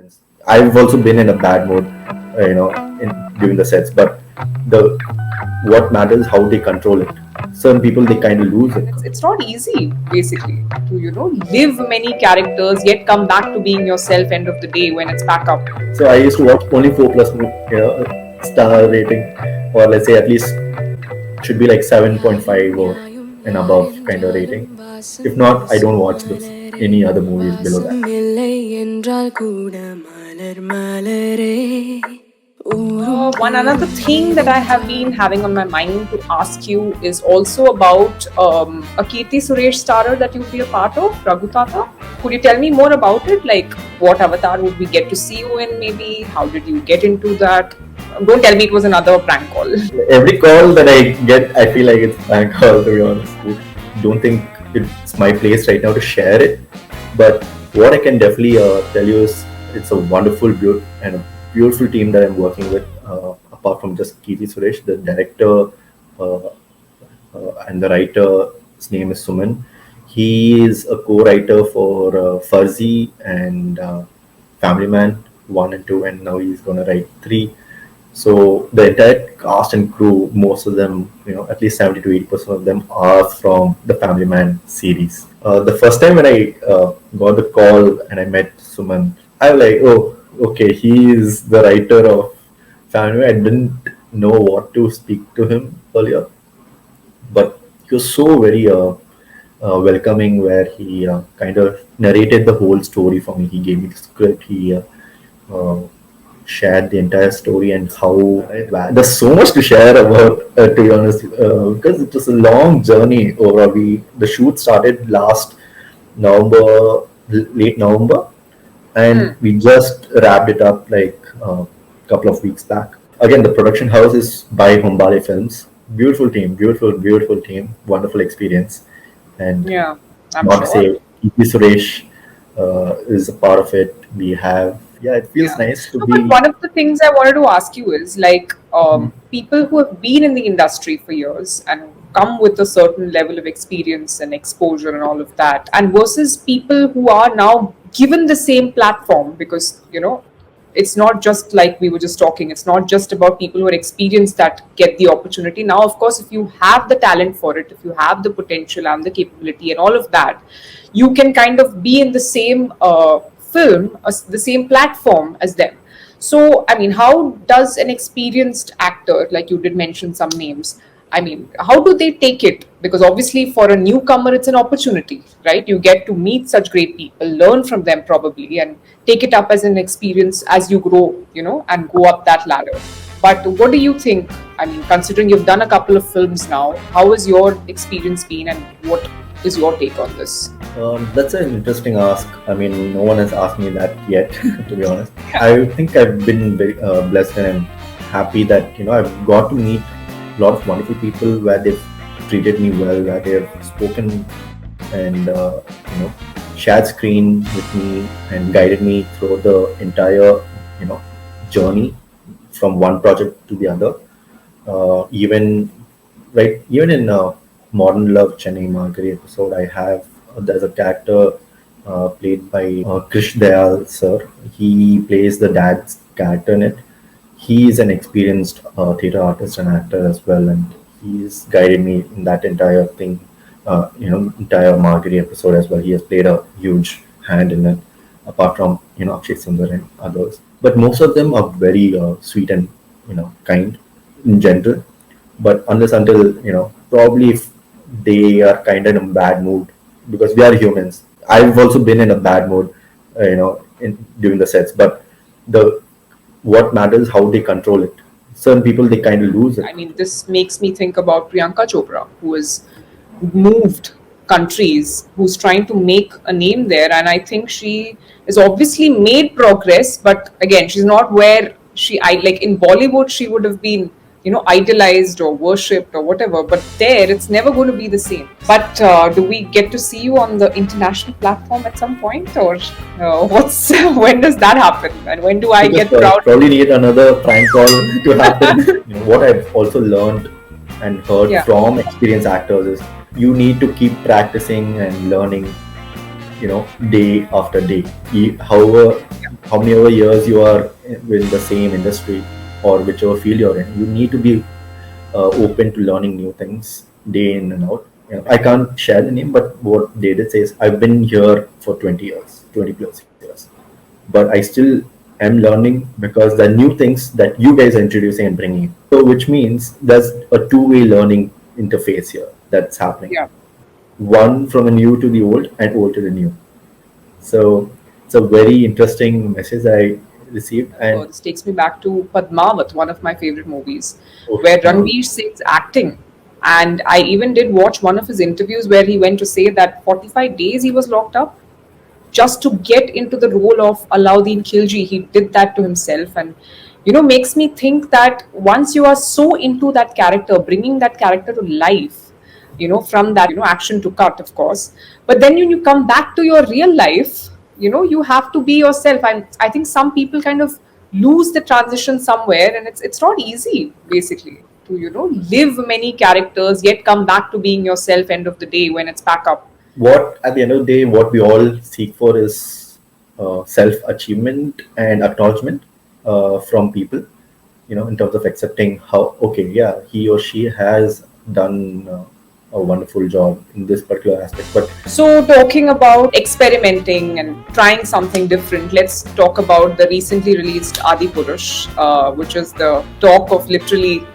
humans. I've also been in a bad mood, during the sets. But the what matters is how they control it. Certain people they kind of lose it. It's not easy, basically, to live many characters yet come back to being yourself end of the day when it's back up. So I used to watch only 4+ star rating, or let's say at least should be like 7.5 or and above kind of rating. If not, I don't watch those any other movies below that. One another thing that I have been having on my mind to ask you is also about a Kirti Suresh starrer that you'll be a part of, Raghutata. Could you tell me more about it? Like, what avatar would we get to see you in, maybe? How did you get into that? Don't tell me it was another prank call. Every call that I get, I feel like it's a prank call, to be honest. I don't think it's my place right now to share it. But what I can definitely tell you is it's a wonderful, beautiful team that I'm working with. Apart from just Kirti Suresh, the director and the writer, his name is Suman. He is a co-writer for Fuzzy and Family Man 1 and 2, and now he's going to write 3. So the entire cast and crew, most of them, at least 70 to 80% of them are from the Family Man series. The first time when I got the call and I met Suman, I was like, oh, okay, he is the writer of Family Man. I didn't know what to speak to him earlier, but he was so very welcoming, where he kind of narrated the whole story for me. He gave me the script. He shared the entire story and how there's so much to share about, to be honest, because it was a long journey overall. The shoot started last November, late November, and we just wrapped it up like a couple of weeks back. Again, the production house is by Humbale Films. Beautiful team, beautiful team, wonderful experience. And Yeah, I'm not to sure. say Kirti Suresh is a part of it. We have, it feels nice to No, be. but one of the things I wanted to ask you is like people who have been in the industry for years and come with a certain level of experience and exposure and all of that, and versus people who are now given the same platform, because it's not just like we were just talking, it's not just about people who are experienced that get the opportunity. Now, of course, if you have the talent for it, if you have the potential and the capability and all of that, you can kind of be in the same film, the same platform as them. So, I mean, how does an experienced actor, like you did mention some names, I mean, how do they take it? Because obviously, for a newcomer, it's an opportunity, right? You get to meet such great people, learn from them probably, and take it up as an experience as you grow, and go up that ladder. But what do you think? I mean, considering you've done a couple of films now, how has your experience been, and what is your take on this? That's an interesting ask. I mean, no one has asked me that yet, to be honest. I think I've been very blessed, and I'm happy that I've got to meet a lot of wonderful people where they've treated me well, where they've spoken and shared screen with me and guided me through the entire journey from one project to the other. Even in Modern Love Chennai Margari episode, I have there's a character played by Krish Dayal sir. He plays the dad's character in it. He is an experienced theatre artist and actor as well, and he's guided me in that entire thing, entire Margari episode as well. He has played a huge hand in it, apart from Akshay Sundar and others. But most of them are very sweet and kind in general. But until probably if they are kind of in a bad mood, because we are humans. I've also been in a bad mood, during the sets. But the what matters is how they control it. Certain people they kind of lose it. I mean, this makes me think about Priyanka Chopra, who has moved countries, who's trying to make a name there. And I think she has obviously made progress, but again, she's not where like in Bollywood, she would have been, idolized or worshipped or whatever. But there, it's never going to be the same. But do we get to see you on the international platform at some point? Or when does that happen? And when do I get proud? Probably need another prank call to happen. What I've also learned and heard from experienced actors is you need to keep practicing and learning, day after day. However how many ever years you are in the same industry or whichever field you're in, you need to be open to learning new things day in and out. I can't share the name, but what they did say is, I've been here for 20 years, 20 plus years, but I still am learning because there are new things that you guys are introducing and bringing. So, which means there's a two-way learning interface here that's happening. Yeah. One from the new to the old and old to the new. So it's a very interesting message I received. And This takes me back to Padmavat, one of my favorite movies, oh, where Ranveer Singh's acting. And I even did watch one of his interviews where he went to say that 45 days he was locked up just to get into the role of Alauddin Khilji. He did that to himself, and makes me think that once you are so into that character, bringing that character to life, from that action to cut, of course, but then when you come back to your real life, you have to be yourself. And I think some people kind of lose the transition somewhere, and it's not easy basically to live many characters yet come back to being yourself end of the day when it's back up. what at the end of the day, what we all seek for is self achievement and acknowledgement from people. In terms of accepting how, okay, yeah, he or she has done a wonderful job in this particular aspect. But So, talking about experimenting and trying something different, let's talk about the recently released Adi Purush, which is the talk of literally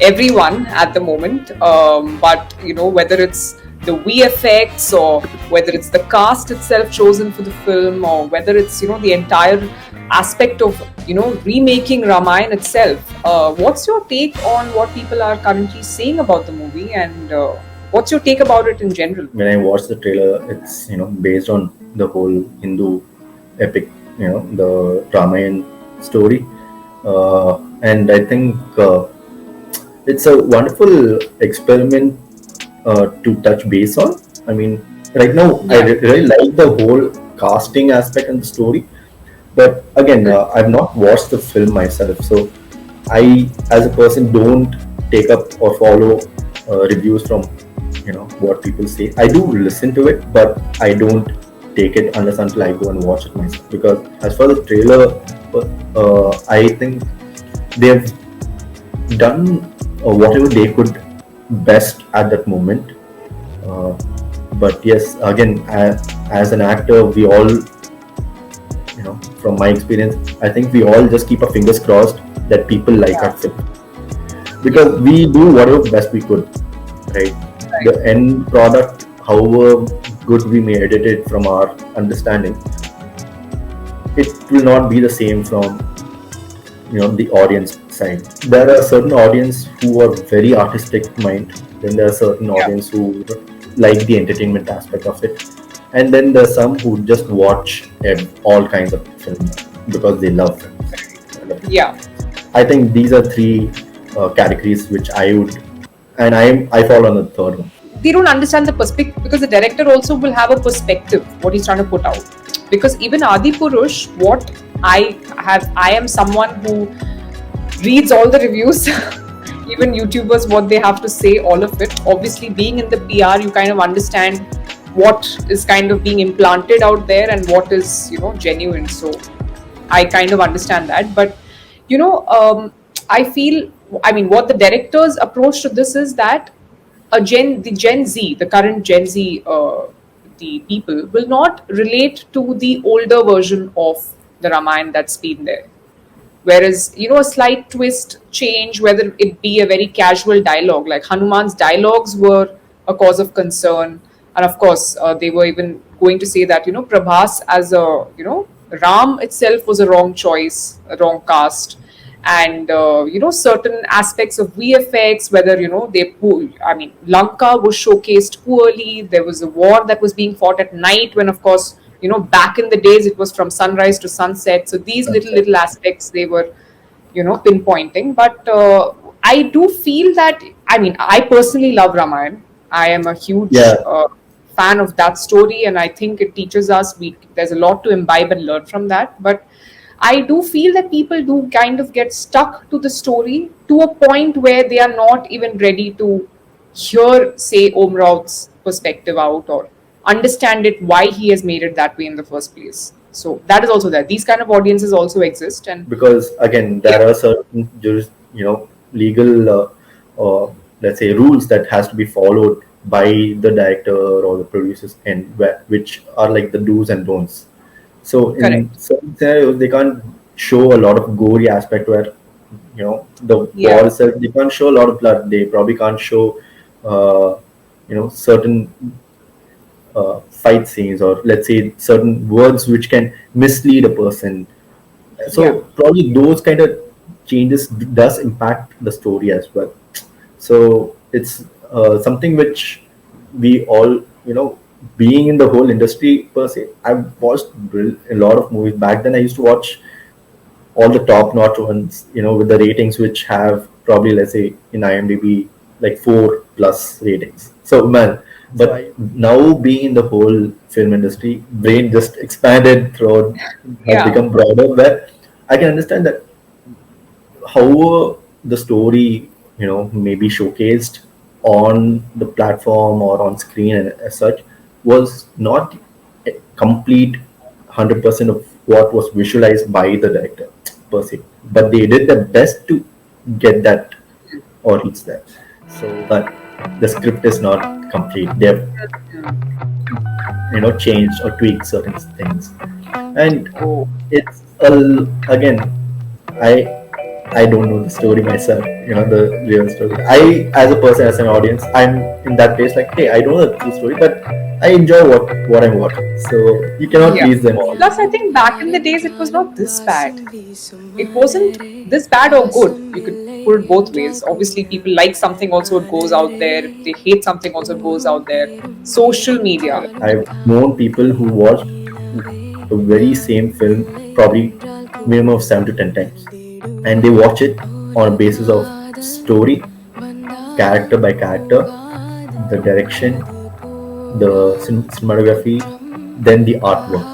everyone at the moment. But whether it's the VFX or whether it's the cast itself chosen for the film, or whether it's the entire aspect of remaking Ramayana itself. What's your take on what people are currently saying about the movie, and what's your take about it in general? when I watched the trailer, it's based on the whole Hindu epic, the Ramayana story, and I think it's a wonderful experiment to touch base on. I mean, right now I Yeah. really like the whole casting aspect and the story, but again, I've not watched the film myself, so I, as a person, don't take up or follow reviews from what people say. I do listen to it, but I don't take it unless until I go and watch it myself. Because as far as the trailer, I think they've done whatever they could best at that moment. Uh, but yes, again, as an actor, we all, from my experience, I think we all just keep our fingers crossed that people like Yeah. our film, because we do whatever best we could, right? Right. The end product, however good we may edit it from our understanding, it will not be the same from the audience side. There are certain audience who are very artistic mind, then there are certain Yeah. audience who like the entertainment aspect of it, and then there's some who just watch all kinds of films because they love films. Yeah. I think these are three categories which I would, and I fall on the third one. They don't understand the perspective, because the director also will have a perspective what he's trying to put out. Because even Adi Purush, what I am someone who reads all the reviews, even YouTubers, what they have to say, all of it. Obviously, being in the PR, you kind of understand what is kind of being implanted out there and what is genuine. So I kind of understand that. But I feel, I mean, what the director's approach to this is that the Gen Z, the current Gen Z, the people will not relate to the older version of the Ramayana that's been there. Whereas, a slight twist change, whether it be a very casual dialogue, like Hanuman's dialogues were a cause of concern. And of course, they were even going to say that, Prabhas as a, Ram itself was a wrong choice, a wrong cast. And, certain aspects of VFX, whether, I mean, Lanka was showcased poorly. There was a war that was being fought at night when, of course, back in the days it was from sunrise to sunset. So these little aspects they were pinpointing. But I do feel that, I mean, I personally love Ramayana. I am a huge Yeah, fan of that story, and I think it teaches us, there's a lot to imbibe and learn from that. But I do feel that people do kind of get stuck to the story to a point where they are not even ready to hear, say, Om Raut's perspective out, or understand it why he has made it that way in the first place. So that is also there. These kind of audiences also exist, and because again yeah, there are certain legal let's say rules that has to be followed by the director or the producers, and which are like the do's and don'ts. So in correct. certain scenarios they can't show a lot of gory aspect where the Yeah, war itself, they can't show a lot of blood, they probably can't show uh, certain fight scenes, or let's say certain words which can mislead a person. yeah, So probably those kind of changes does impact the story as well. So it's something which we all, being in the whole industry per se, I've watched a lot of movies. Back then I used to watch all the top notch ones, with the ratings which have probably, let's say, in IMDb like 4+ ratings. So man, but now being in the whole film industry, brain just expanded throughout, has yeah, become broader, where I can understand that however the story, may be showcased on the platform or on screen and as such, was not a complete 100% of what was visualized by the director per se, but they did their best to get that or reach that. So but the script is not complete, they've changed or tweaked certain things. And oh, it's again, I I don't know the story myself, the real story. I, as a person, as an audience, I'm in that place like, hey, I don't know the true story, but I enjoy what I'm watching. So you cannot yeah. please them all. Plus, I think back in the days, it was not this bad. It wasn't this bad or good. You could put it both ways. Obviously, people like something, also it goes out there. If they hate something, also it goes out there. Social media. I've known people who watched the very same film probably minimum of 7 to 10 times, and they watch it on a basis of story, character by character, the direction, the cinematography, then the artwork.